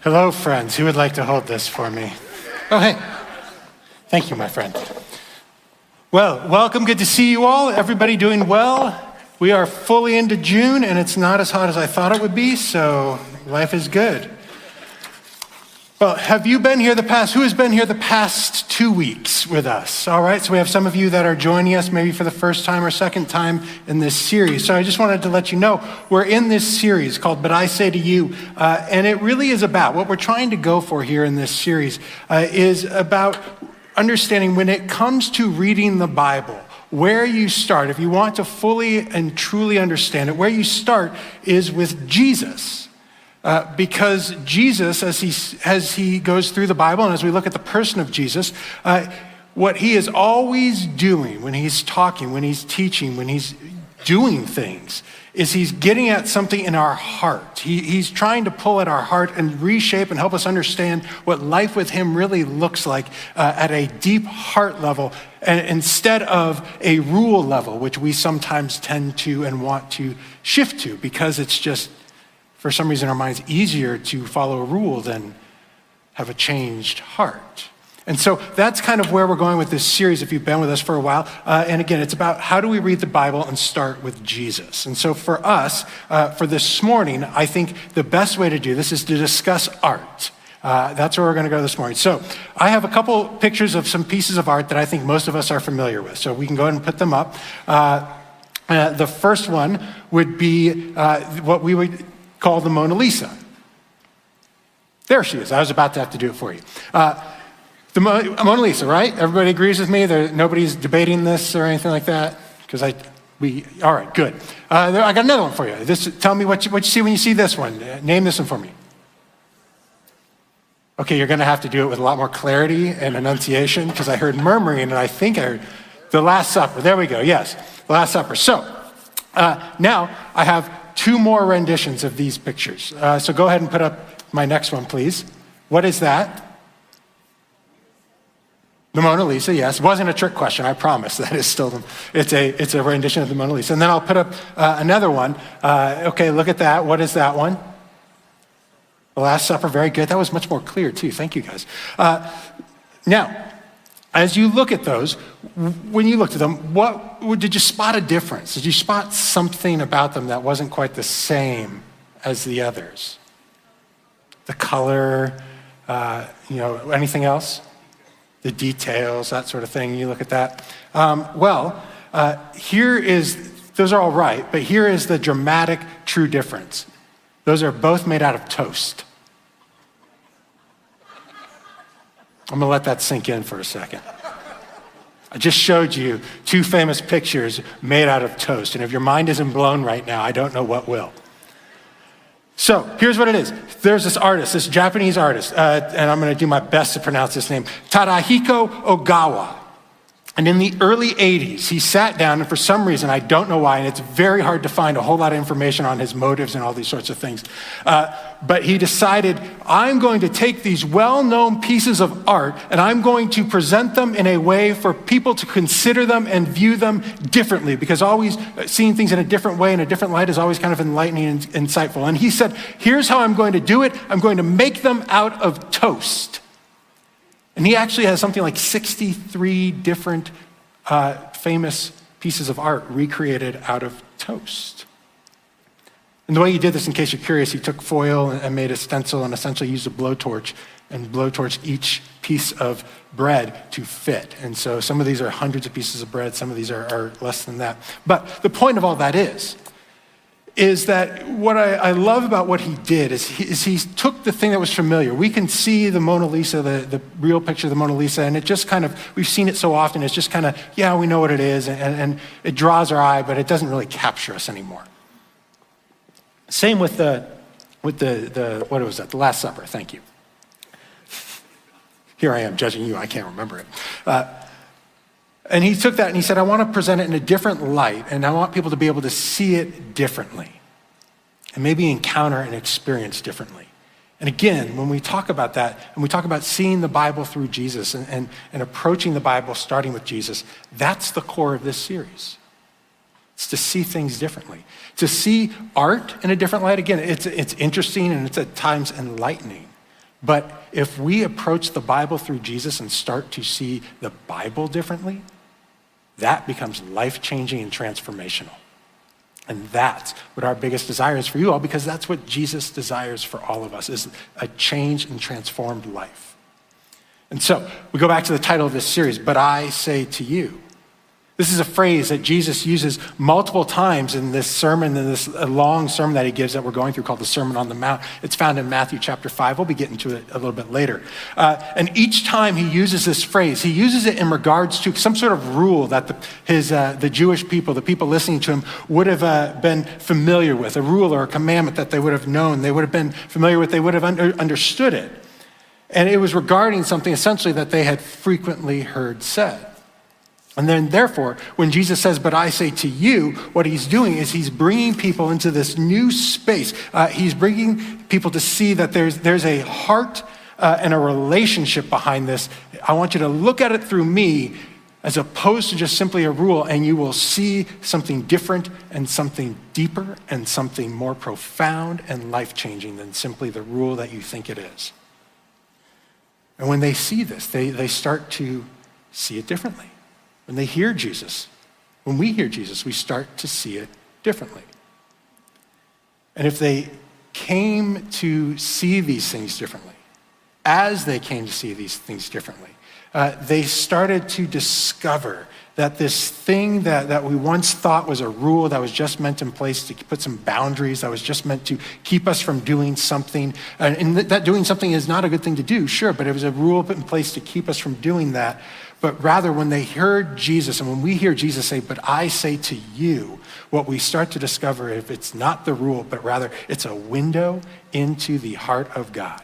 Hello, friends. Who would like to hold this for me? Oh, hey. Thank you, my friend. Well, welcome. Good to see you all. Everybody doing well? We are fully into June, and it's not as hot as I thought it would be, so life is good. Well, have you been here who has been here the past 2 weeks with us? All right, so we have some of you that are joining us maybe for the first time or second time in this series. So I just wanted to let you know, we're in this series called But I Say to You, and it really is about, what we're trying to go for here in this series is about understanding when it comes to reading the Bible, where you start. If you want to fully and truly understand it, where you start is with Jesus. Because Jesus, as he goes through the Bible, and as we look at the person of Jesus, what he is always doing when he's talking, when he's teaching, when he's doing things, is he's getting at something in our heart. He's trying to pull at our heart and reshape and help us understand what life with him really looks like at a deep heart level, instead of a rule level, which we sometimes tend to and want to shift to, because it's just, for some reason, our mind's easier to follow a rule than have a changed heart. And so that's kind of where we're going with this series, if you've been with us for a while. And again, it's about how do we read the Bible and start with Jesus. And so for us, for this morning, I think the best way to do this is to discuss art. That's where we're going to go this morning. So I have a couple pictures of some pieces of art that I think most of us are familiar with. So we can go ahead and put them up. The first one would be what we would call the Mona Lisa. There she is. I was about to have to do it for you. The Mona Lisa, right? Everybody agrees with me? Nobody's debating this or anything like that? All right, good. I got another one for you. Tell me what you see when you see this one. Name this one for me. Okay, you're going to have to do it with a lot more clarity and enunciation, because I heard murmuring, and I think I heard the Last Supper. There we go. Yes, the Last Supper. So now I have 2 more renditions of these pictures. So go ahead and put up my next one, please. What is that? The Mona Lisa, yes. It wasn't a trick question, I promise. That is still, it's a rendition of the Mona Lisa. And then I'll put up another one. Okay, look at that. What is that one? The Last Supper, very good. That was much more clear too. Thank you, guys. Now, as you look at those, when you looked at them, did you spot a difference? Did you spot something about them that wasn't quite the same as the others? The color, anything else? The details, that sort of thing. You look at that. Those are all right, but here is the dramatic, true difference. Those are both made out of toast. I'm gonna let that sink in for a second. I just showed you 2 famous pictures made out of toast, and if your mind isn't blown right now, I don't know what will. So here's what it is. There's this artist, this Japanese artist, and I'm gonna do my best to pronounce this name, Tadahiko Ogawa. And in the early 80s, he sat down, and for some reason, I don't know why, and it's very hard to find a whole lot of information on his motives and all these sorts of things. But he decided, I'm going to take these well-known pieces of art, and I'm going to present them in a way for people to consider them and view them differently, because always seeing things in a different way, in a different light, is always kind of enlightening and insightful. And he said, here's how I'm going to do it. I'm going to make them out of toast. And he actually has something like 63 different famous pieces of art recreated out of toast. And the way he did this, in case you're curious, he took foil and made a stencil and essentially used a blowtorch and blowtorched each piece of bread to fit. And so some of these are hundreds of pieces of bread, some of these are less than that. But the point of all that is that what I love about what he did is he took the thing that was familiar. We can see the Mona Lisa, the real picture of the Mona Lisa, and it just kind of, we've seen it so often, it's just kind of, yeah, we know what it is, and it draws our eye, but it doesn't really capture us anymore. Same with the what was that? The Last Supper. Thank you. Here I am judging you. I can't remember it. And he took that and he said, I want to present it in a different light, and I want people to be able to see it differently and maybe encounter and experience differently. And again, when we talk about that, and we talk about seeing the Bible through Jesus and approaching the Bible starting with Jesus, that's the core of this series. It's to see things differently. To see art in a different light. Again, it's interesting and it's at times enlightening. But if we approach the Bible through Jesus and start to see the Bible differently, that becomes life-changing and transformational. And that's what our biggest desire is for you all, because that's what Jesus desires for all of us, is a changed and transformed life. And so we go back to the title of this series, But I Say to You. This is a phrase that Jesus uses multiple times in this sermon, in this long sermon that he gives that we're going through called the Sermon on the Mount. It's found in Matthew chapter 5. We'll be getting to it a little bit later. And each time he uses this phrase, he uses it in regards to some sort of rule that the Jewish people, the people listening to him, would have been familiar with, a rule or a commandment that they would have known, they would have been familiar with, they would have understood it. And it was regarding something essentially that they had frequently heard said. And then therefore, when Jesus says, but I say to you, what he's doing is he's bringing people into this new space. He's bringing people to see that there's a heart and a relationship behind this. I want you to look at it through me as opposed to just simply a rule, and you will see something different and something deeper and something more profound and life-changing than simply the rule that you think it is. And when they see this, they start to see it differently. When they hear Jesus, when we hear Jesus, we start to see it differently. And if they came to see these things differently, as they came to see these things differently, they started to discover that this thing that we once thought was a rule that was just meant in place to put some boundaries, that was just meant to keep us from doing something, and that doing something is not a good thing to do, sure, but it was a rule put in place to keep us from doing that. But rather, when they heard Jesus, and when we hear Jesus say, but I say to you, what we start to discover, if it's not the rule, but rather it's a window into the heart of God.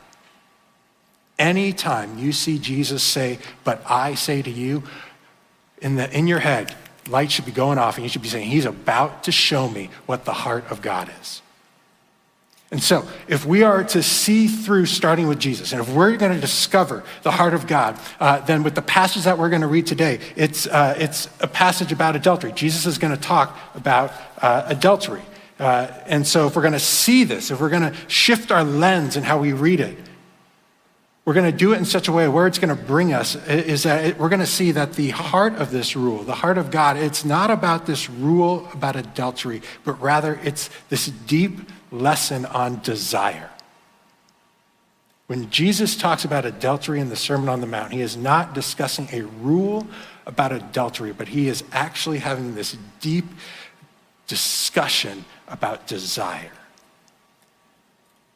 Anytime you see Jesus say, but I say to you, in your head, light should be going off, and you should be saying, he's about to show me what the heart of God is. And so, if we are to see through starting with Jesus, and if we're going to discover the heart of God, then with the passage that we're going to read today, it's a passage about adultery. Jesus is going to talk about adultery. And so if we're going to see this, if we're going to shift our lens in how we read it, we're going to do it in such a way where it's going to bring us is that we're going to see that the heart of this rule, the heart of God, it's not about this rule about adultery, but rather it's this deep lesson on desire. When Jesus talks about adultery in the Sermon on the Mount, he is not discussing a rule about adultery, but he is actually having this deep discussion about desire.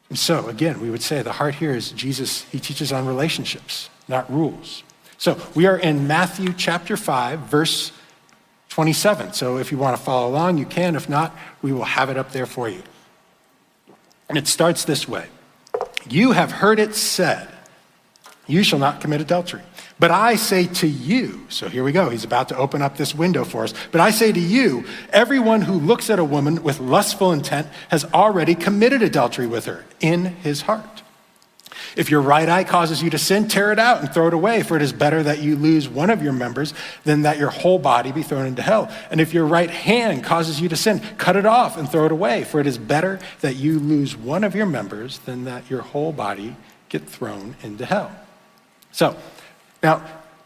And so, again, we would say the heart here is Jesus, he teaches on relationships, not rules. So we are in Matthew chapter 5, verse 27. So if you want to follow along, you can. If not, we will have it up there for you. And it starts this way. You have heard it said, you shall not commit adultery. But I say to you, so here we go. He's about to open up this window for us. But I say to you, everyone who looks at a woman with lustful intent has already committed adultery with her in his heart. If your right eye causes you to sin, tear it out and throw it away, for it is better that you lose one of your members than that your whole body be thrown into hell. And if your right hand causes you to sin, cut it off and throw it away, for it is better that you lose one of your members than that your whole body get thrown into hell. So, now,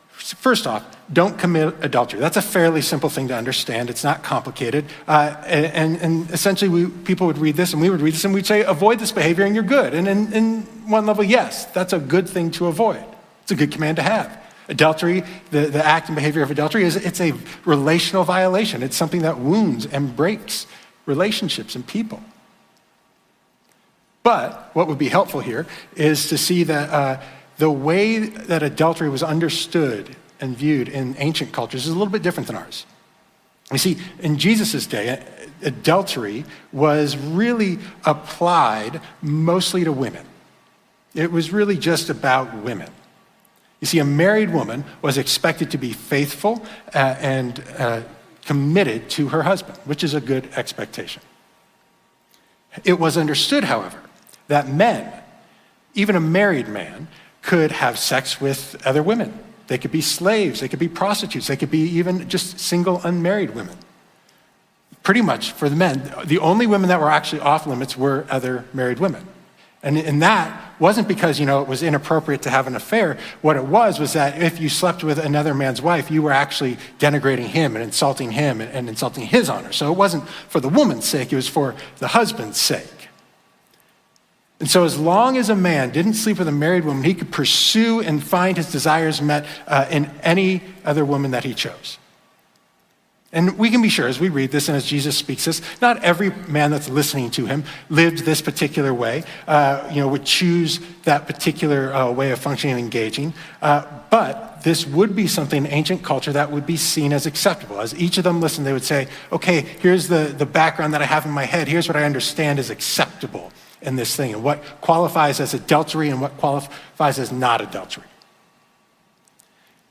first off, don't commit adultery. That's a fairly simple thing to understand. It's not complicated. And essentially, people would read this, and we would read this, and we'd say, avoid this behavior, and you're good. And in one level, yes, that's a good thing to avoid. It's a good command to have. Adultery, the act and behavior of adultery, it's a relational violation. It's something that wounds and breaks relationships and people. But what would be helpful here is to see that the way that adultery was understood and viewed in ancient cultures is a little bit different than ours. You see, in Jesus' day, adultery was really applied mostly to women. It was really just about women. You see, a married woman was expected to be faithful and committed to her husband, which is a good expectation. It was understood, however, that men, even a married man, could have sex with other women. They could be slaves, they could be prostitutes, they could be even just single unmarried women. Pretty much for the men, the only women that were actually off limits were other married women. And that wasn't because, it was inappropriate to have an affair. What it was that if you slept with another man's wife, you were actually denigrating him and insulting his honor. So it wasn't for the woman's sake, it was for the husband's sake. And so as long as a man didn't sleep with a married woman, he could pursue and find his desires met in any other woman that he chose. And we can be sure as we read this and as Jesus speaks this, not every man that's listening to him lived this particular way, would choose that particular way of functioning and engaging. But this would be something in ancient culture that would be seen as acceptable. As each of them listened, they would say, okay, here's the background that I have in my head. Here's what I understand is acceptable in this thing and what qualifies as adultery and what qualifies as not adultery.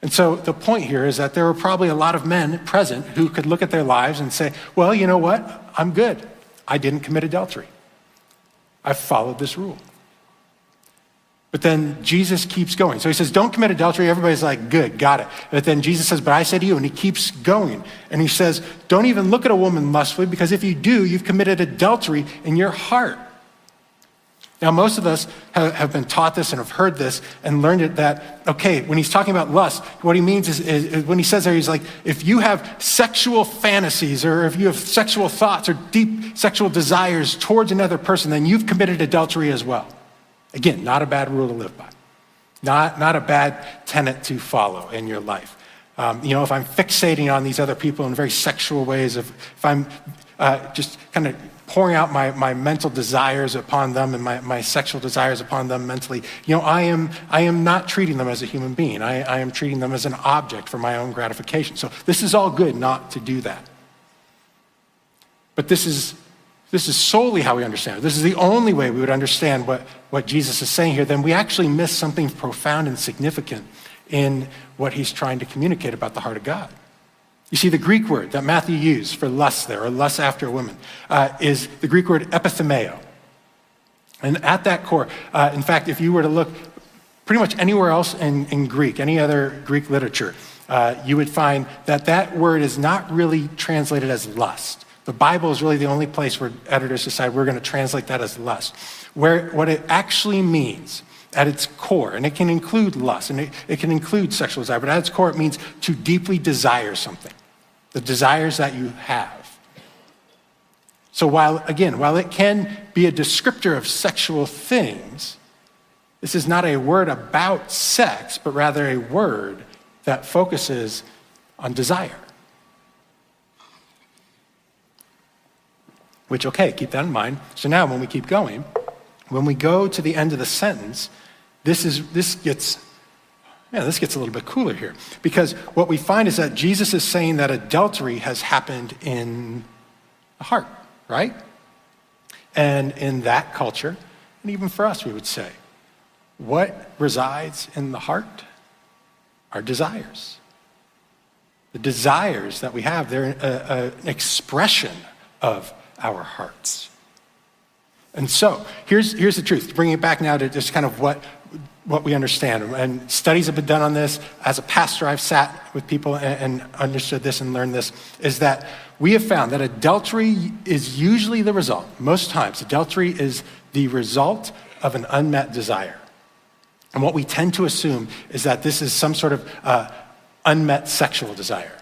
And so the point here is that there were probably a lot of men present who could look at their lives and say, well, you know what? I'm good. I didn't commit adultery. I followed this rule. But then Jesus keeps going. So he says, don't commit adultery. Everybody's like, good, got it. But then Jesus says, but I say to you, and he keeps going. And he says, don't even look at a woman lustfully, because if you do, you've committed adultery in your heart. Now, most of us have been taught this and have heard this and learned it that, okay, when he's talking about lust, what he means is when he says there, he's like, if you have sexual fantasies or if you have sexual thoughts or deep sexual desires towards another person, then you've committed adultery as well. Again, not a bad rule to live by. Not a bad tenet to follow in your life. If I'm fixating on these other people in very sexual ways, if I'm just kind of pouring out my mental desires upon them and my sexual desires upon them mentally, I am not treating them as a human being. I am treating them as an object for my own gratification. So this is all good not to do that. But this is solely how we understand it. This is the only way we would understand what Jesus is saying here. Then we actually miss something profound and significant in what he's trying to communicate about the heart of God. You see, the Greek word that Matthew used for lust there, or lust after a woman, is the Greek word epithumeo. And at that core, in fact, if you were to look pretty much anywhere else in Greek, any other Greek literature, you would find that word is not really translated as lust. The Bible is really the only place where editors decide we're going to translate that as lust. What it actually means at its core, and it can include lust, and it can include sexual desire, but at its core it means to deeply desire something. The desires that you have. So while it can be a descriptor of sexual things, this is not a word about sex, but rather a word that focuses on desire. Which, okay, keep that in mind. So now when we keep going, when we go to the end of the sentence, this gets a little bit cooler here, because what we find is that Jesus is saying that adultery has happened in the heart, right? And in that culture, and even for us, we would say, what resides in the heart are desires. The desires that we have, they're an expression of our hearts. And so, here's the truth. To bring it back now to just kind of what we understand. And studies have been done on this. As a pastor, I've sat with people and understood this and learned this, is that we have found that adultery is usually the result. Most times, adultery is the result of an unmet desire. And what we tend to assume is that this is some sort of unmet sexual desire.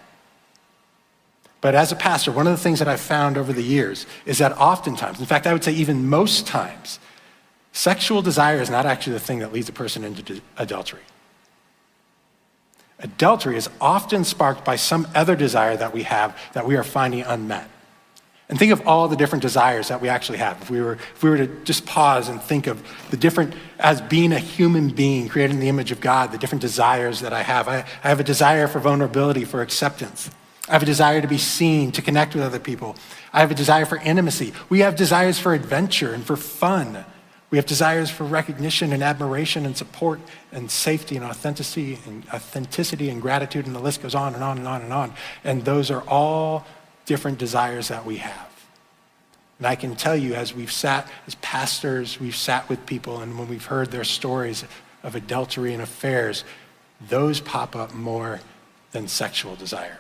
But as a pastor, one of the things that I've found over the years is that oftentimes, in fact, I would say even most times, sexual desire is not actually the thing that leads a person into adultery. Adultery is often sparked by some other desire that we have that we are finding unmet. And think of all the different desires that we actually have. If we were to just pause and think of the different, as being a human being created in the image of God, the different desires that I have. I have a desire for vulnerability, for acceptance. I have a desire to be seen, to connect with other people. I have a desire for intimacy. We have desires for adventure and for fun. We have desires for recognition and admiration and support and safety and authenticity and gratitude, and the list goes on and on and on and on. And those are all different desires that we have. And I can tell you, as we've sat as pastors, we've sat with people, and when we've heard their stories of adultery and affairs, those pop up more than sexual desire.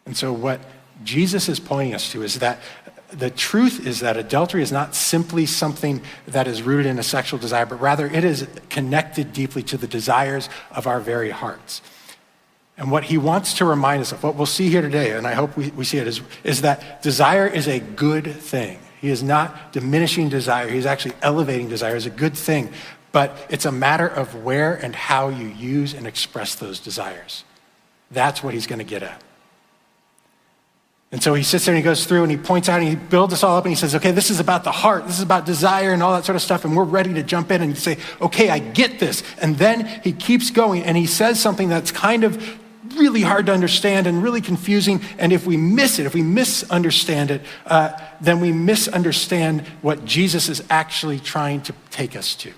And so what Jesus is pointing us to is that the truth is that adultery is not simply something that is rooted in a sexual desire, but rather it is connected deeply to the desires of our very hearts. And what he wants to remind us of, what we'll see here today, and I hope we see it, is that desire is a good thing. He is not diminishing desire. He's actually elevating desire as a good thing. But it's a matter of where and how you use and express those desires. That's what he's going to get at. And so he sits there and he goes through and he points out and he builds us all up and he says, okay, this is about the heart. This is about desire and all that sort of stuff. And we're ready to jump in and say, okay, I get this. And then he keeps going and he says something that's kind of really hard to understand and really confusing. And if we miss it, if we misunderstand it, then we misunderstand what Jesus is actually trying to take us to.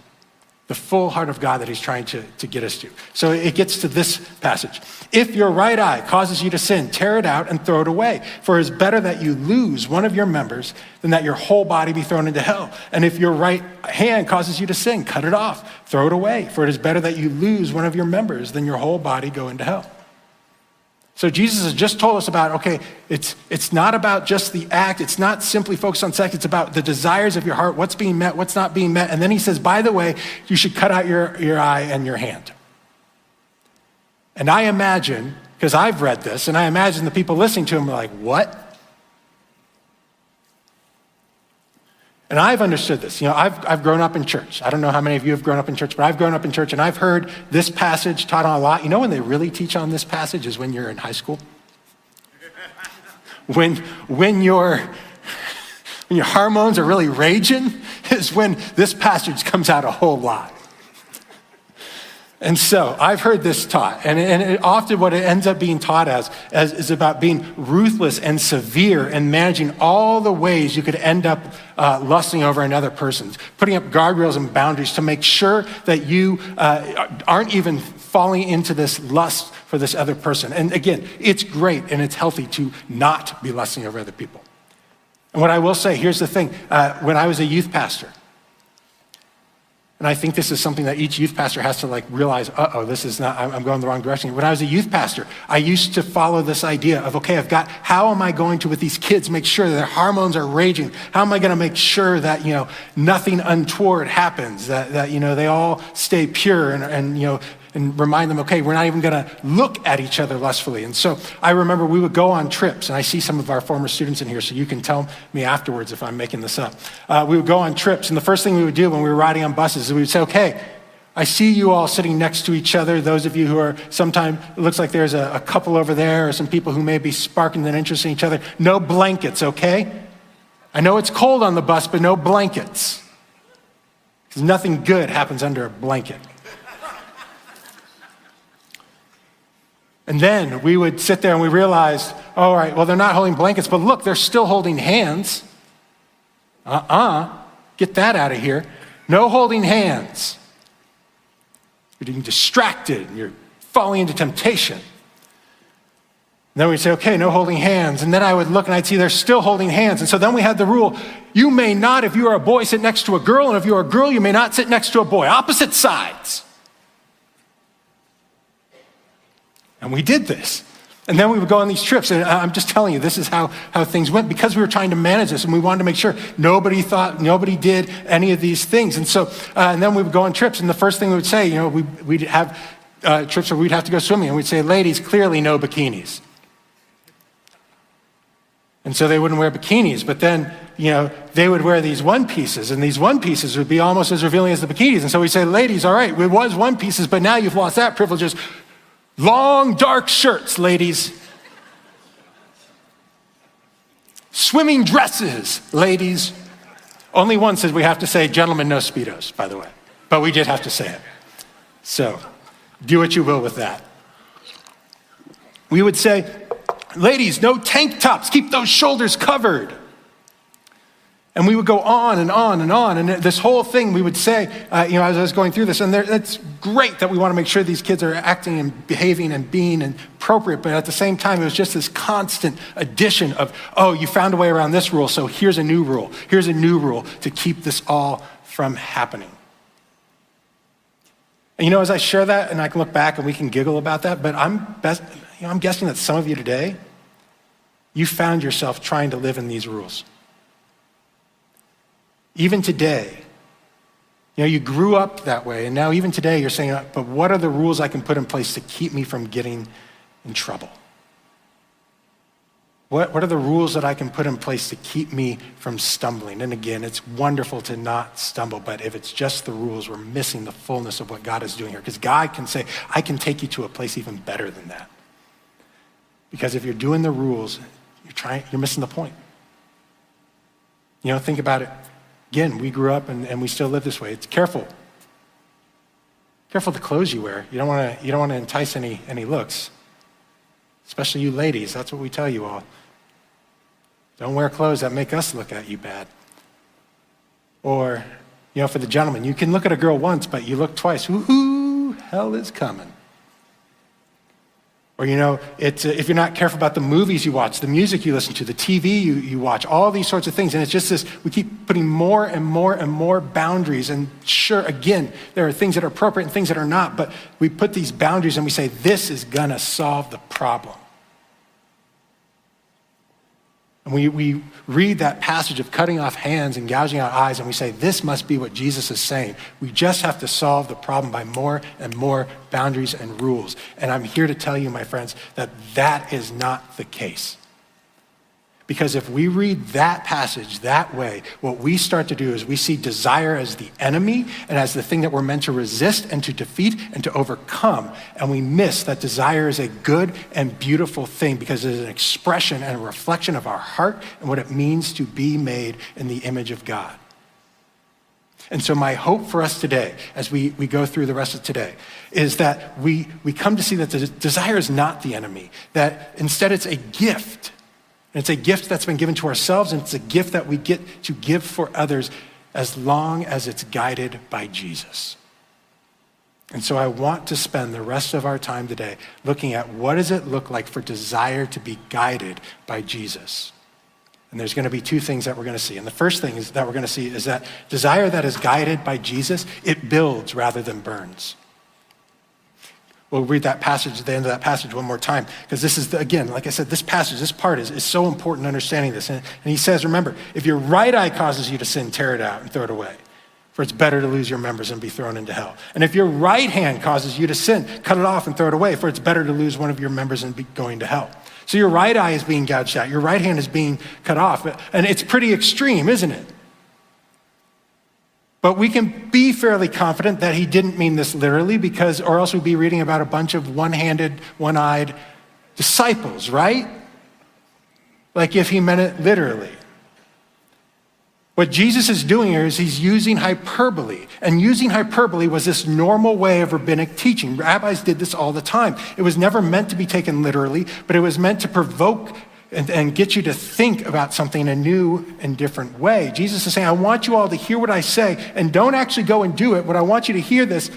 The full heart of God that he's trying to get us to. So it gets to this passage. If your right eye causes you to sin, tear it out and throw it away. For it is better that you lose one of your members than that your whole body be thrown into hell. And if your right hand causes you to sin, cut it off, throw it away. For it is better that you lose one of your members than your whole body go into hell. So Jesus has just told us about, okay, it's not about just the act. It's not simply focused on sex. It's about the desires of your heart, what's being met, what's not being met. And then he says, by the way, you should cut out your eye and your hand. And I imagine, because I've read this, and I imagine the people listening to him are like, what? And I've understood this. You know, I've grown up in church. I don't know how many of you have grown up in church, but I've grown up in church and I've heard this passage taught on a lot. You know when they really teach on this passage is when you're in high school. When your hormones are really raging is when this passage comes out a whole lot. And so I've heard this taught, and often what it ends up being taught as is about being ruthless and severe and managing all the ways you could end up lusting over another person, putting up guardrails and boundaries to make sure that you aren't even falling into this lust for this other person. And again, it's great and it's healthy to not be lusting over other people. And what I will say, here's the thing, when I was a youth pastor, and I think this is something that each youth pastor has to realize, this is not, I'm going the wrong direction. When I was a youth pastor, I used to follow this idea of, okay, how am I going to, with these kids, make sure that their hormones are raging? How am I going to make sure that, nothing untoward happens, that they all stay pure and remind them, okay, we're not even going to look at each other lustfully. And so I remember we would go on trips, and I see some of our former students in here, so you can tell me afterwards if I'm making this up. We would go on trips, and the first thing we would do when we were riding on buses is we would say, okay, I see you all sitting next to each other. Those of you who are sometimes, it looks like there's a couple over there or some people who may be sparking an interest in each other. No blankets, okay? I know it's cold on the bus, but no blankets. Because nothing good happens under a blanket. And then we would sit there and we realized, all right, well, they're not holding blankets, but look, they're still holding hands. Get that out of here. No holding hands. You're getting distracted and you're falling into temptation. And then we'd say, okay, no holding hands. And then I would look and I'd see they're still holding hands. And so then we had the rule, you may not, if you are a boy, sit next to a girl, and if you are a girl, you may not sit next to a boy. Opposite sides. And we did this. And then we would go on these trips. And I'm just telling you, this is how things went because we were trying to manage this and we wanted to make sure nobody did any of these things. And so, and then we would go on trips. And the first thing we would say, we'd have trips where we'd have to go swimming. And we'd say, ladies, clearly no bikinis. And so they wouldn't wear bikinis. But then, they would wear these one pieces. And these one pieces would be almost as revealing as the bikinis. And so we'd say, ladies, all right, it was one pieces, but now you've lost that privilege. Long, dark shirts, ladies. Swimming dresses, ladies. Only one says we have to say, gentlemen, no Speedos, by the way. But we did have to say it. So, do what you will with that. We would say, ladies, no tank tops, keep those shoulders covered. And we would go on and on and on. And this whole thing we would say, as I was going through this, and it's great that we want to make sure these kids are acting and behaving and being appropriate, but at the same time, it was just this constant addition of, oh, you found a way around this rule, so here's a new rule. Here's a new rule to keep this all from happening. And as I share that, and I can look back and we can giggle about that, but I'm guessing that some of you today, you found yourself trying to live in these rules. Even today, you grew up that way, and now even today you're saying, but what are the rules I can put in place to keep me from getting in trouble? What are the rules that I can put in place to keep me from stumbling? And again, it's wonderful to not stumble, but if it's just the rules, we're missing the fullness of what God is doing here. Because God can say, I can take you to a place even better than that. Because if you're doing the rules, you're missing the point. Think about it. Again, we grew up and we still live this way. It's careful. Careful the clothes you wear. You don't want to entice any looks. Especially you ladies, that's what we tell you all. Don't wear clothes that make us look at you bad. Or, for the gentlemen, you can look at a girl once, but you look twice. Woo-hoo, hell is coming. Or, if you're not careful about the movies you watch, the music you listen to, the TV you watch, all these sorts of things. And it's just this, we keep putting more and more and more boundaries. And sure, again, there are things that are appropriate and things that are not, but we put these boundaries and we say, this is gonna solve the problem. And we read that passage of cutting off hands and gouging out eyes, and we say, this must be what Jesus is saying. We just have to solve the problem by more and more boundaries and rules. And I'm here to tell you, my friends, that that is not the case. Because if we read that passage that way, what we start to do is we see desire as the enemy and as the thing that we're meant to resist and to defeat and to overcome. And we miss that desire is a good and beautiful thing because it is an expression and a reflection of our heart and what it means to be made in the image of God. And so my hope for us today, as we go through the rest of today, is that we come to see that the desire is not the enemy, that instead it's a gift. And it's a gift that's been given to ourselves, and it's a gift that we get to give for others as long as it's guided by Jesus. And so I want to spend the rest of our time today looking at what does it look like for desire to be guided by Jesus. And there's going to be two things that we're going to see. And the first thing that we're going to see is that desire that is guided by Jesus, it builds rather than burns. We'll read that passage at the end of that passage one more time, because this is, again, like I said, this passage, this part is so important understanding this. And he says, remember, if your right eye causes you to sin, tear it out and throw it away. For it's better to lose your members and be thrown into hell. And if your right hand causes you to sin, cut it off and throw it away. For it's better to lose one of your members and be going to hell. So your right eye is being gouged out. Your right hand is being cut off. And it's pretty extreme, isn't it? But we can be fairly confident that he didn't mean this literally, or else we'd be reading about a bunch of one-handed, one-eyed disciples, right? Like if he meant it literally. What Jesus is doing here is he's using hyperbole. And using hyperbole was this normal way of rabbinic teaching. Rabbis did this all the time. It was never meant to be taken literally, but it was meant to provoke and get you to think about something in a new and different way. Jesus is saying, I want you all to hear what I say, and don't actually go and do it. What I want you to hear this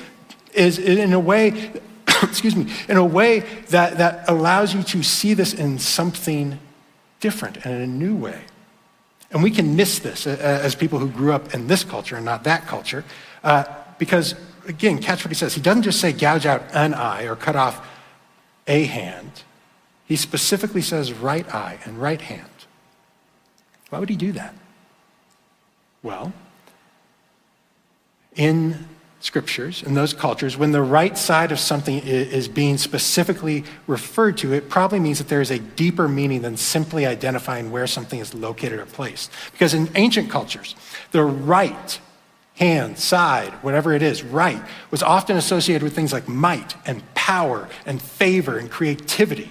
is in a way, in a way that allows you to see this in something different and in a new way. And we can miss this as people who grew up in this culture and not that culture, because, again, catch what he says. He doesn't just say gouge out an eye or cut off a hand. He specifically says right eye and right hand. Why would he do that? Well, in scriptures, in those cultures, when the right side of something is being specifically referred to, it probably means that there is a deeper meaning than simply identifying where something is located or placed. Because in ancient cultures, the right hand, side, whatever it is, right, was often associated with things like might and power and favor and creativity.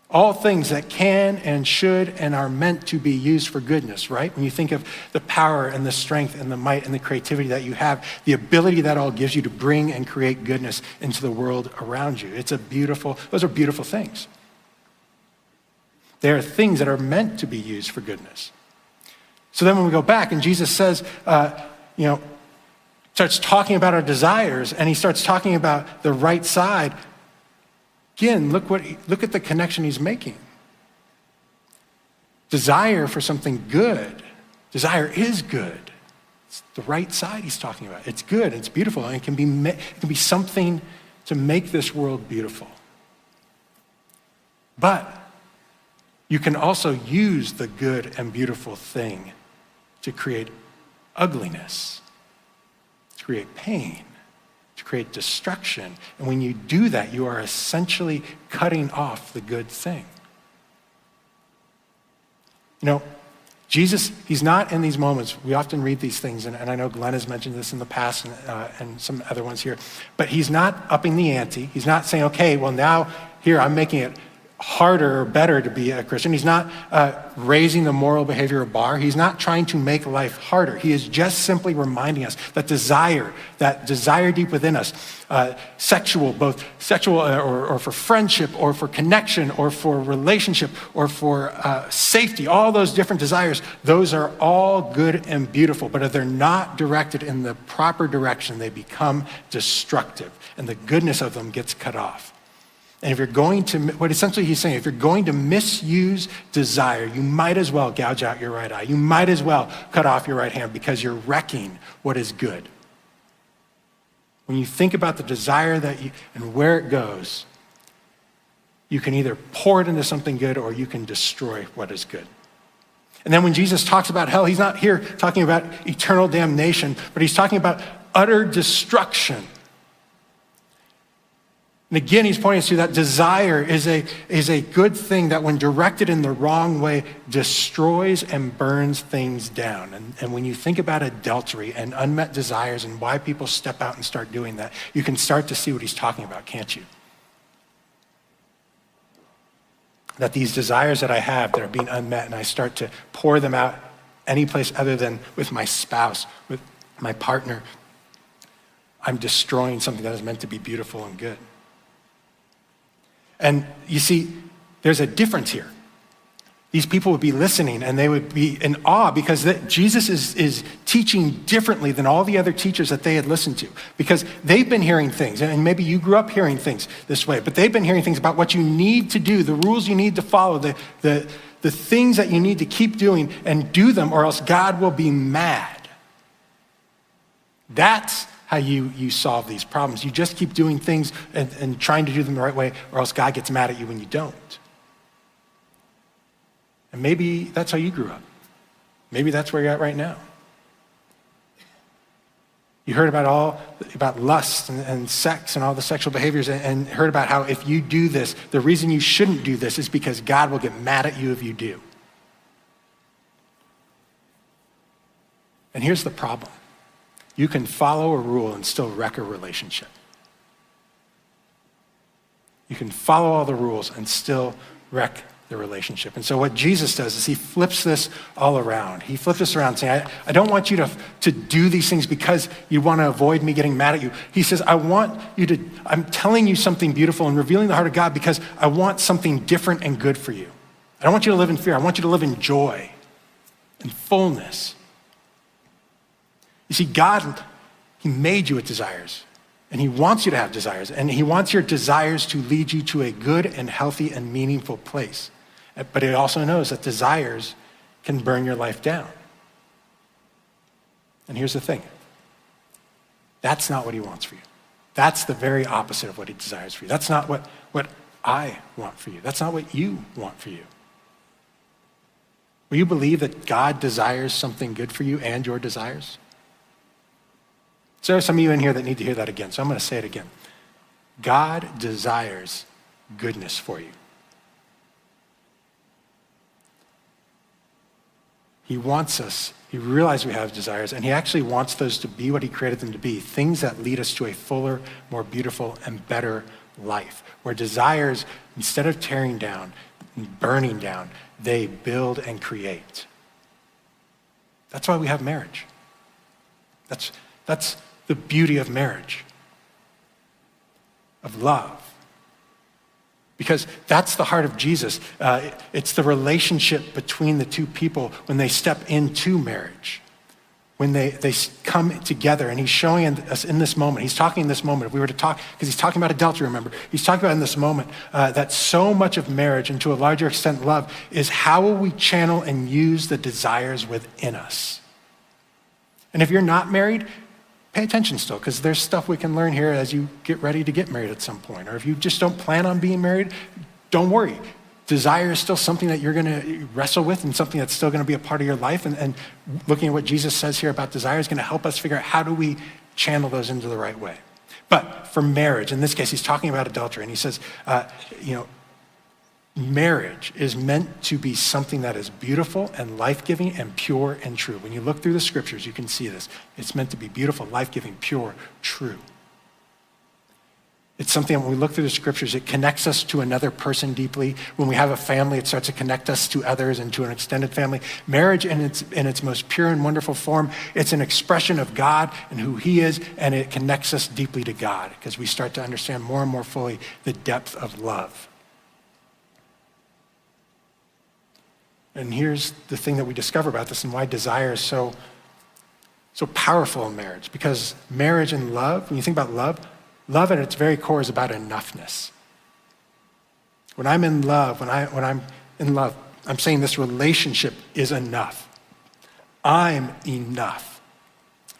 All things that can and should and are meant to be used for goodness, right? When you think of the power and the strength and the might and the creativity that you have, the ability that all gives you to bring and create goodness into the world around you. Those are beautiful things. They are things that are meant to be used for goodness. So then when we go back and Jesus says, starts talking about our desires and he starts talking about the right side, again, look at the connection he's making. Desire for something good. Desire is good. It's the right side he's talking about. It's good, it's beautiful, and it can be something to make this world beautiful. But you can also use the good and beautiful thing to create ugliness, to create pain, to create destruction. And when you do that, you are essentially cutting off the good thing. Jesus, he's not in these moments. We often read these things, and I know Glenn has mentioned this in the past and some other ones here, but he's not upping the ante. He's not saying, okay, well now here I'm making it harder or better to be a Christian. He's not raising the moral behavior bar. He's not trying to make life harder. He is just simply reminding us that desire deep within us, both sexual or for friendship or for connection or for relationship or for safety, all those different desires, those are all good and beautiful. But if they're not directed in the proper direction, they become destructive and the goodness of them gets cut off. And if you're going to, what essentially he's saying, if you're going to misuse desire, you might as well gouge out your right eye. You might as well cut off your right hand because you're wrecking what is good. When you think about the desire and where it goes, you can either pour it into something good or you can destroy what is good. And then when Jesus talks about hell, he's not here talking about eternal damnation, but he's talking about utter destruction. And again, he's pointing us to that desire is a good thing that when directed in the wrong way, destroys and burns things down. And when you think about adultery and unmet desires and why people step out and start doing that, you can start to see what he's talking about, can't you? That these desires that I have that are being unmet and I start to pour them out any place other than with my spouse, with my partner, I'm destroying something that is meant to be beautiful and good. And you see, there's a difference here. These people would be listening and they would be in awe because Jesus is teaching differently than all the other teachers that they had listened to. Because they've been hearing things, and maybe you grew up hearing things this way, but they've been hearing things about what you need to do, the rules you need to follow, the things that you need to keep doing and do them or else God will be mad. That's how you solve these problems. You just keep doing things and trying to do them the right way, or else God gets mad at you when you don't. And maybe that's how you grew up. Maybe that's where you're at right now. You heard about lust and sex and all the sexual behaviors and heard about how if you do this, the reason you shouldn't do this is because God will get mad at you if you do. And here's the problem. You can follow a rule and still wreck a relationship. You can follow all the rules and still wreck the relationship. And so what Jesus does is he flips this all around. He flips this around saying, I don't want you to do these things because you want to avoid me getting mad at you. He says, I'm telling you something beautiful and revealing the heart of God because I want something different and good for you. I don't want you to live in fear. I want you to live in joy and fullness. You see, God, he made you with desires, and he wants you to have desires, and he wants your desires to lead you to a good and healthy and meaningful place. But he also knows that desires can burn your life down. And here's the thing. That's not what he wants for you. That's the very opposite of what he desires for you. That's not what I want for you. That's not what you want for you. Will you believe that God desires something good for you and your desires? So there are some of you in here that need to hear that again, so I'm going to say it again. God desires goodness for you. He wants us, he realizes we have desires, and he actually wants those to be what he created them to be, things that lead us to a fuller, more beautiful, and better life, where desires, instead of tearing down, and burning down. They build and create. That's why we have marriage. That's the beauty of marriage, of love. Because that's the heart of Jesus. It's the relationship between the two people when they step into marriage, when they come together. And he's showing us in this moment, he's talking in this moment, if we were to talk, because he's talking about adultery, remember, he's talking about in this moment that so much of marriage, and to a larger extent love, is how will we channel and use the desires within us. And if you're not married, pay attention still, because there's stuff we can learn here as you get ready to get married at some point. Or if you just don't plan on being married, don't worry. Desire is still something that you're going to wrestle with and something that's still going to be a part of your life. And looking at what Jesus says here about desire is going to help us figure out how do we channel those into the right way. But for marriage, in this case, he's talking about adultery. And he says, marriage is meant to be something that is beautiful and life-giving and pure and true. When you look through the scriptures, you can see this. It's meant to be beautiful, life-giving, pure, true. It's something when we look through the scriptures, it connects us to another person deeply. When we have a family, it starts to connect us to others and to an extended family. Marriage in its most pure and wonderful form, it's an expression of God and who he is, and it connects us deeply to God because we start to understand more and more fully the depth of love. And here's the thing that we discover about this and why desire is so powerful in marriage. Because marriage and love, when you think about love at its very core is about enoughness. When I'm in love, I'm saying this relationship is enough. I'm enough.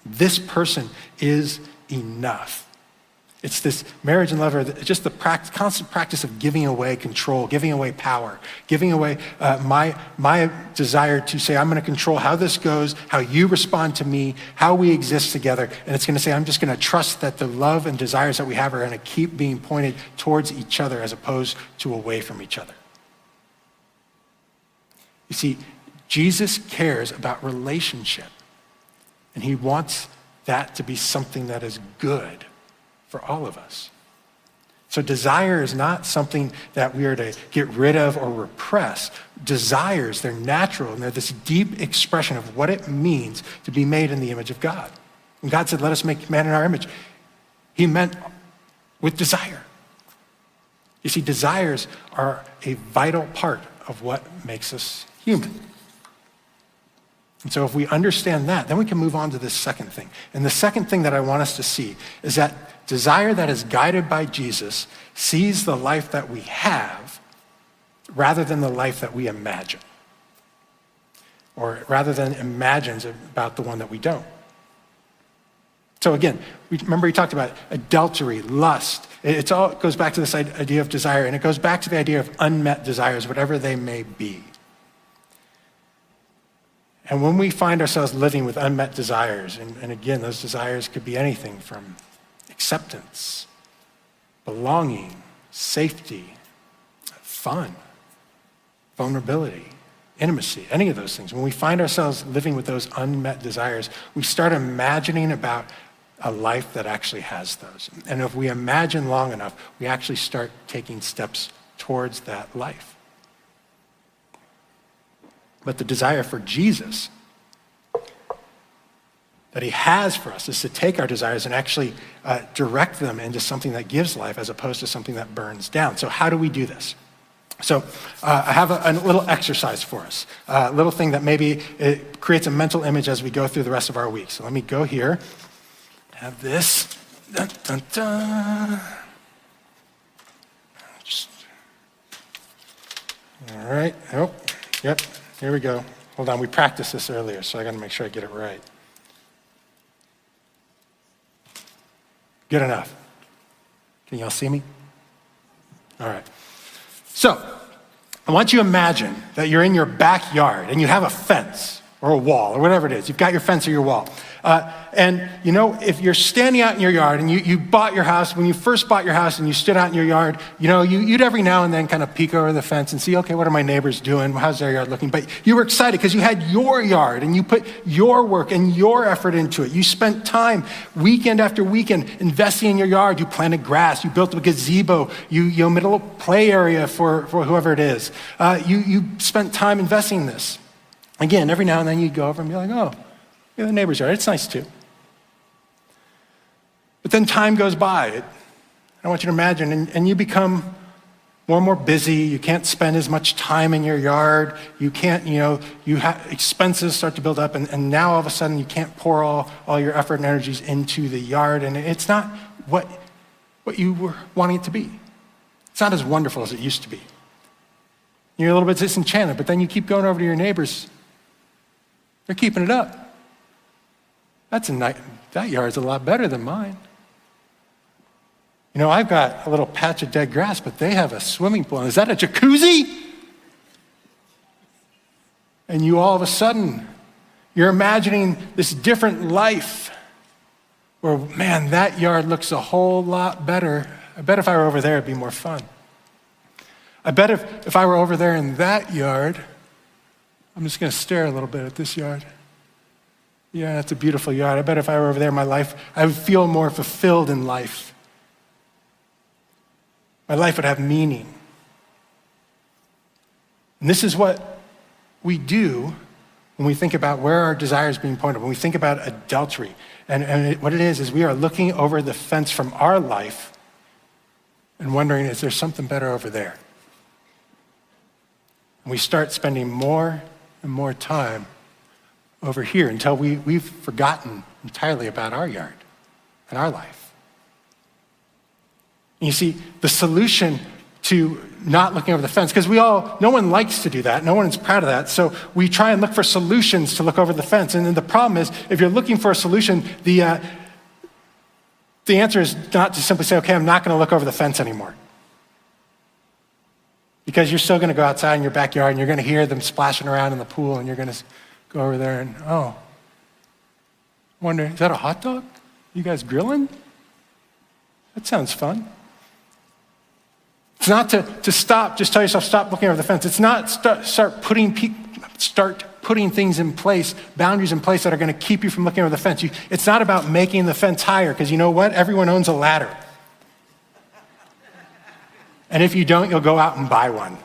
This person is enough. It's this marriage and love are just the constant practice of giving away control, giving away power, giving away my desire to say, I'm going to control how this goes, how you respond to me, how we exist together. And it's going to say, I'm just going to trust that the love and desires that we have are going to keep being pointed towards each other as opposed to away from each other. You see, Jesus cares about relationship, and he wants that to be something that is good for all of us. So desire is not something that we are to get rid of or repress. Desires, they're natural, and they're this deep expression of what it means to be made in the image of God. When God said, let us make man in our image, he meant with desire. You see, desires are a vital part of what makes us human. And so if we understand that, then we can move on to this second thing. And the second thing that I want us to see is that desire that is guided by Jesus sees the life that we have rather than the life that we imagine, or rather than imagines about the one that we don't. So again, remember he talked about adultery, lust. It all goes back to this idea of desire, and it goes back to the idea of unmet desires, whatever they may be. And when we find ourselves living with unmet desires, and again, those desires could be anything from acceptance, belonging, safety, fun, vulnerability, intimacy, any of those things. When we find ourselves living with those unmet desires, we start imagining about a life that actually has those. And if we imagine long enough, we actually start taking steps towards that life. But the desire for Jesus that he has for us is to take our desires and actually direct them into something that gives life as opposed to something that burns down. So how do we do this? So I have a little exercise for us, a little thing that maybe it creates a mental image as we go through the rest of our week. So let me go here, have this. Dun, dun, dun. All right, oh, yep. Here we go. Hold on, we practiced this earlier, so I gotta make sure I get it right. Good enough. Can y'all see me? All right. So, I want you to imagine that you're in your backyard and you have a fence, or a wall or whatever it is. You've got your fence or your wall. And if you're standing out in your yard and you bought your house, when you first bought your house and you stood out in your yard, you'd every now and then kind of peek over the fence and see, okay, what are my neighbors doing? How's their yard looking? But you were excited because you had your yard and you put your work and your effort into it. You spent time weekend after weekend investing in your yard. You planted grass, you built a gazebo, you made a little play area for whoever it is. You spent time investing in this. Again, every now and then you'd go over and be like, oh, yeah, the neighbor's yard, it's nice too. But then time goes by. I want you to imagine, and you become more and more busy. You can't spend as much time in your yard. You can't, expenses start to build up, and now all of a sudden you can't pour all your effort and energies into the yard, and it's not what you were wanting it to be. It's not as wonderful as it used to be. You're a little bit disenchanted, but then you keep going over to your neighbors. They're keeping it up. That yard's a lot better than mine. I've got a little patch of dead grass, but they have a swimming pool. Is that a jacuzzi? And you all of a sudden, you're imagining this different life where, man, that yard looks a whole lot better. I bet if I were over there, it'd be more fun. I bet if I were over there in that yard, I'm just going to stare a little bit at this yard. Yeah, that's a beautiful yard. I bet if I were over there in my life, I would feel more fulfilled in life. My life would have meaning. And this is what we do when we think about where our desires are being pointed, when we think about adultery. And what it is we are looking over the fence from our life and wondering, is there something better over there? And we start spending more and more time over here until we've forgotten entirely about our yard and our life. And you see, the solution to not looking over the fence, because no one likes to do that, no one is proud of that, so we try and look for solutions to look over the fence. And then the problem is, if you're looking for a solution, the answer is not to simply say, okay, I'm not going to look over the fence anymore. Because you're still going to go outside in your backyard and you're going to hear them splashing around in the pool and you're going to go over there and, wonder, is that a hot dog? You guys grilling? That sounds fun. It's not to stop, just tell yourself, stop looking over the fence. It's not start putting things in place, boundaries in place that are going to keep you from looking over the fence. It's not about making the fence higher, because you know what? Everyone owns a ladder. And if you don't, you'll go out and buy one.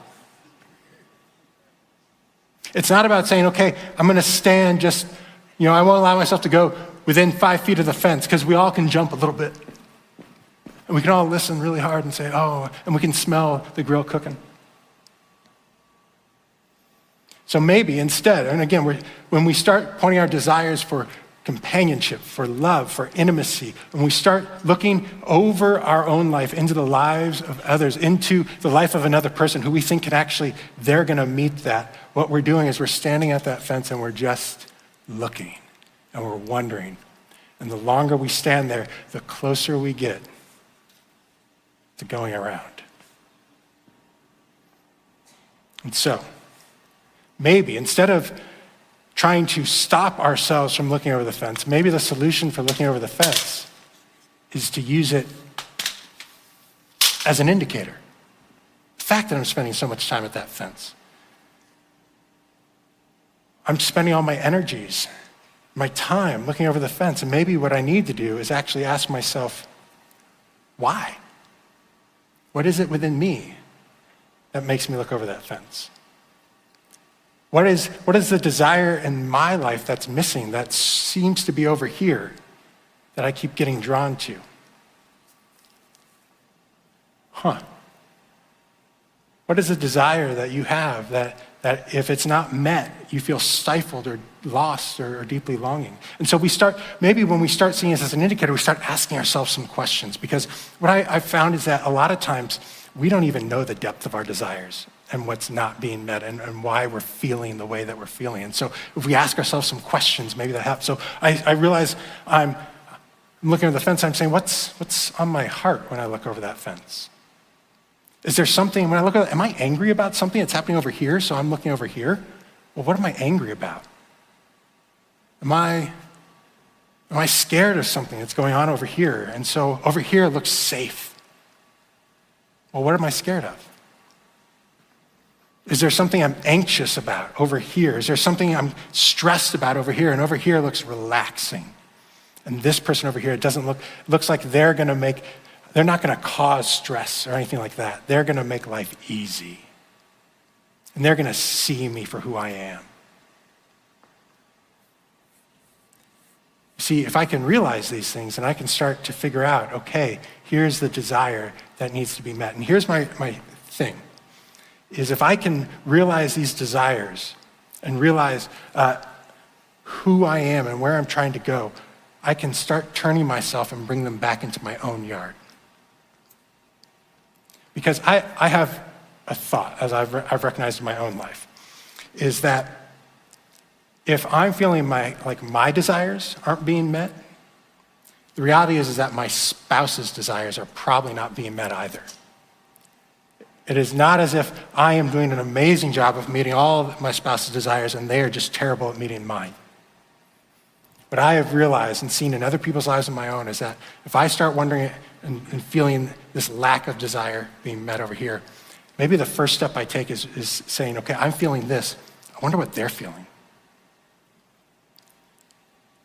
It's not about saying, okay, I'm going to stand just, I won't allow myself to go within 5 feet of the fence, because we all can jump a little bit. And we can all listen really hard and say, oh, and we can smell the grill cooking. So maybe instead, and again, when we start pointing our desires for companionship, for love, for intimacy, when we start looking over our own life into the lives of others, into the life of another person who we think they're going to meet that, what we're doing is we're standing at that fence and we're just looking and we're wondering. And the longer we stand there, the closer we get to going around. And so, maybe instead of trying to stop ourselves from looking over the fence, maybe the solution for looking over the fence is to use it as an indicator. The fact that I'm spending so much time at that fence. I'm spending all my energies, my time looking over the fence, and maybe what I need to do is actually ask myself, why? What is it within me that makes me look over that fence? What is the desire in my life that's missing, that seems to be over here, that I keep getting drawn to? What is the desire that you have that if it's not met, you feel stifled or lost or deeply longing? And so maybe when we start seeing this as an indicator, we start asking ourselves some questions, because what I've found is that a lot of times we don't even know the depth of our desires and what's not being met and why we're feeling the way that we're feeling. And so if we ask ourselves some questions, maybe that helps. So I realize I'm looking at the fence, I'm saying, what's on my heart when I look over that fence? Is there something, when I look at it, am I angry about something that's happening over here, so I'm looking over here? Well, what am I angry about? Am I scared of something that's going on over here? And so over here looks safe. Well, what am I scared of? Is there something I'm anxious about over here? Is there something I'm stressed about over here? And over here looks relaxing. And this person over here looks like they're not gonna cause stress or anything like that. They're gonna make life easy. And they're gonna see me for who I am. See, if I can realize these things and I can start to figure out, okay, here's the desire that needs to be met. And here's my thing, is if I can realize these desires and realize who I am and where I'm trying to go, I can start turning myself and bring them back into my own yard. Because I have a thought, as I've recognized in my own life, is that if I'm feeling my desires aren't being met, the reality is that my spouse's desires are probably not being met either. It is not as if I am doing an amazing job of meeting all of my spouse's desires and they are just terrible at meeting mine. What I have realized and seen in other people's lives and my own is that if I start wondering and feeling this lack of desire being met over here, maybe the first step I take is saying, okay, I'm feeling this. I wonder what they're feeling.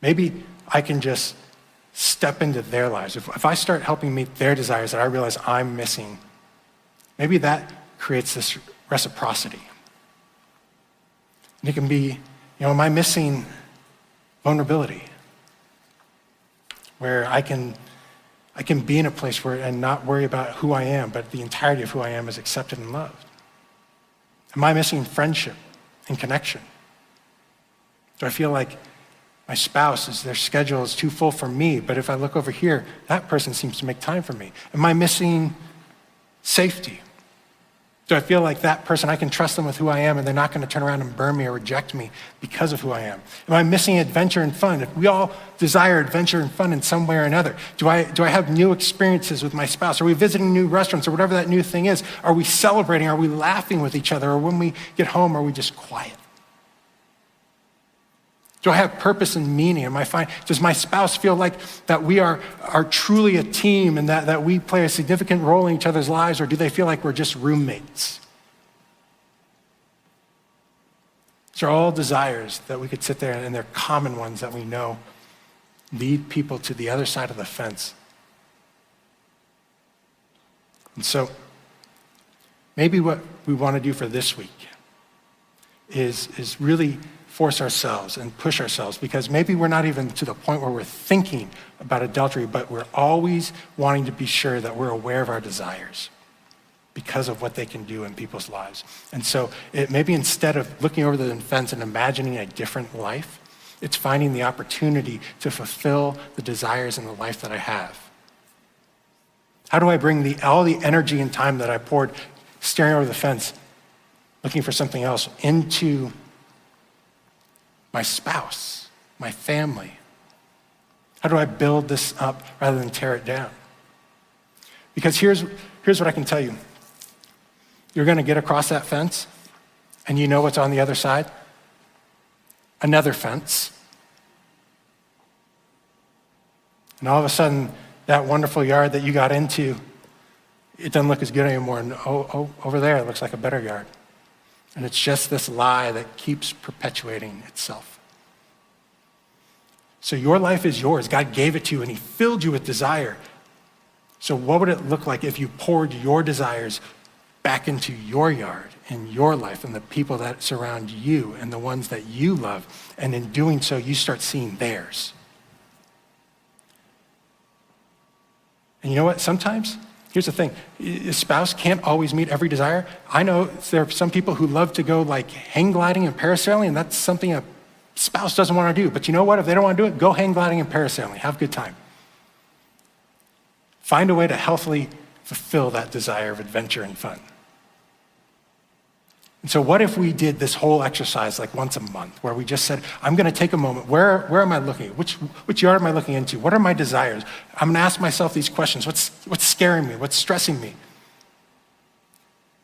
Maybe I can just step into their lives. If I start helping meet their desires that I realize I'm missing, maybe that creates this reciprocity. And it can be, am I missing vulnerability? Where I can be in a place where and not worry about who I am, but the entirety of who I am is accepted and loved. Am I missing friendship and connection? Do I feel like my spouse, their schedule is too full for me, but if I look over here, that person seems to make time for me? Am I missing safety? Do I feel like that person, I can trust them with who I am and they're not going to turn around and burn me or reject me because of who I am? Am I missing adventure and fun? If we all desire adventure and fun in some way or another, do I have new experiences with my spouse? Are we visiting new restaurants or whatever that new thing is? Are we celebrating? Are we laughing with each other? Or when we get home, are we just quiet? Do I have purpose and meaning? Does my spouse feel like that we are truly a team and that we play a significant role in each other's lives, or do they feel like we're just roommates? These are all desires that we could sit there and they're common ones that we know lead people to the other side of the fence. And so maybe what we want to do for this week is really force ourselves and push ourselves, because maybe we're not even to the point where we're thinking about adultery, but we're always wanting to be sure that we're aware of our desires because of what they can do in people's lives. And so maybe instead of looking over the fence and imagining a different life, it's finding the opportunity to fulfill the desires in the life that I have. How do I bring all the energy and time that I poured staring over the fence, looking for something else, into my spouse, my family? How do I build this up rather than tear it down? Because here's what I can tell you. You're going to get across that fence, and you know what's on the other side? Another fence. And all of a sudden, that wonderful yard that you got into, it doesn't look as good anymore. And over there, it looks like a better yard. And it's just this lie that keeps perpetuating itself. So your life is yours. God gave it to you and he filled you with desire. So what would it look like if you poured your desires back into your yard and your life and the people that surround you and the ones that you love? And in doing so, you start seeing theirs. And you know what? Sometimes, here's the thing, a spouse can't always meet every desire. I know there are some people who love to go like hang gliding and parasailing, and that's something a spouse doesn't want to do. But you know what? If they don't want to do it, go hang gliding and parasailing. Have a good time. Find a way to healthily fulfill that desire of adventure and fun. And so what if we did this whole exercise like once a month, where we just said, I'm going to take a moment. Where am I looking? Which yard am I looking into? What are my desires? I'm going to ask myself these questions. What's scaring me? What's stressing me?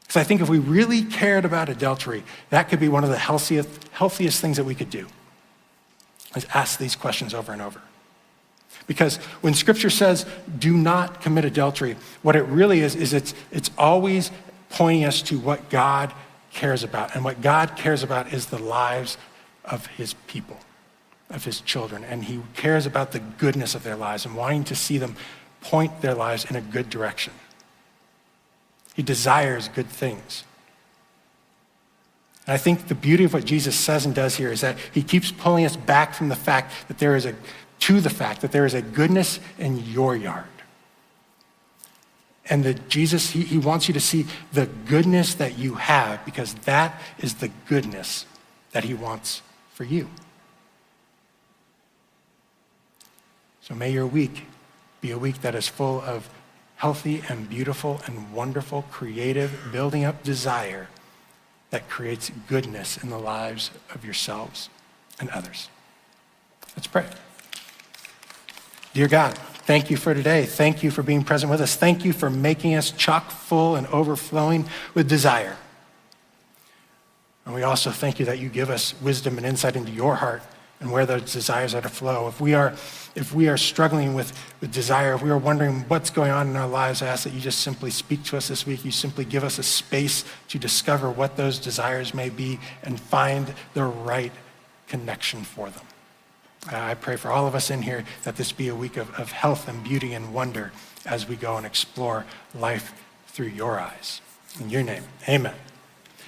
Because I think if we really cared about adultery, that could be one of the healthiest things that we could do. is ask these questions over and over. Because when Scripture says, do not commit adultery, what it really is it's always pointing us to what God cares about. And what God cares about is the lives of his people, of his children. And he cares about the goodness of their lives and wanting to see them point their lives in a good direction. He desires good things. And I think the beauty of what Jesus says and does here is that he keeps pulling us back from the fact that there is a goodness in your yard. And that Jesus, he wants you to see the goodness that you have, because that is the goodness that he wants for you. So may your week be a week that is full of healthy and beautiful and wonderful, creative, building up desire that creates goodness in the lives of yourselves and others. Let's pray. Dear God, thank you for today. Thank you for being present with us. Thank you for making us chock full and overflowing with desire. And we also thank you that you give us wisdom and insight into your heart and where those desires are to flow. If we are struggling with desire, if we are wondering what's going on in our lives, I ask that you just simply speak to us this week. You simply give us a space to discover what those desires may be and find the right connection for them. I pray for all of us in here that this be a week of health and beauty and wonder as we go and explore life through your eyes. In your name, amen.